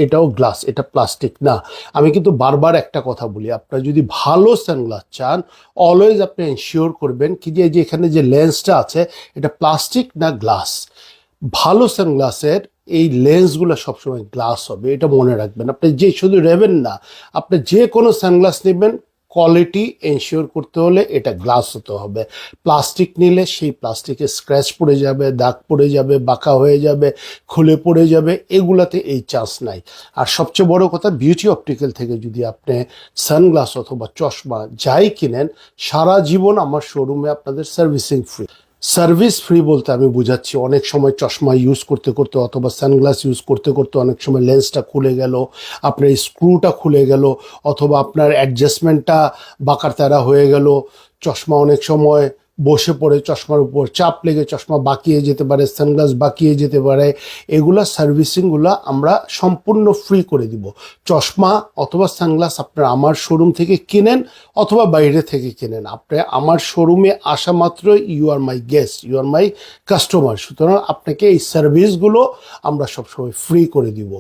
এটাও গ্লাস, এটা প্লাস্টিক না। আমি কিন্তু বারবার একটা কথা বলি, আপনারা যদি ভালো সানগ্লাস চান অলওয়েজ আপনি এনশিওর করবেন কি যে এখানে যে লেন্সটা আছে এটা প্লাস্টিক না গ্লাস। ভালো সানগ্লাসের এই লেন্সগুলো সবসময় গ্লাস হবে, এটা মনে রাখবেন। আপনি যে শুধু নেবেন না, আপনি যে কোনো সানগ্লাস নেবেন কোয়ালিটি এনশিওর করতে হলে এটা গ্লাস হতে হবে। প্লাস্টিক নিলে সেই প্লাস্টিকে স্ক্র্যাচ পড়ে যাবে, দাগ পড়ে যাবে, বাঁকা হয়ে যাবে, খুলে পড়ে যাবে, এগুলাতে এই চান্স নাই। আর সবচেয়ে বড় কথা, বিউটি অপটিক্যাল থেকে যদি আপনি সানগ্লাস অথবা চশমা যাই কিনেন, সারা জীবন আমার শোরুমে আপনাদের সার্ভিসিং ফ্রি। সার্ভিস ফ্রি বলতে আমি বুঝাচ্ছি, অনেক সময় চশমা ইউজ করতে করতে অথবা সানগ্লাস ইউজ করতে করতে অনেক সময় লেন্সটা খুলে গেল, আপনার স্ক্রুটা খুলে গেল, অথবা আপনার অ্যাডজাস্টমেন্টটা বাঁকা তেরা হয়ে গেল, চশমা অনেক সময় বসে পড়ে চশমার উপর চাপ লেগে চশমা বাঁকিয়ে যেতে পারে, সানগ্লাস বাঁকিয়ে যেতে পারে। এগুলা সার্ভিসিংগুলো আমরা সম্পূর্ণ ফ্রি করে দিব। চশমা অথবা সানগ্লাস আপনারা আমার শোরুম থেকে কিনেন অথবা বাইরে থেকে কিনেন, আপনি আমার শোরুমে আসা মাত্র you are my guest, you are my customer, সুতরাং আপনাকে এই সার্ভিসগুলো আমরা সবসময় ফ্রি করে দিব।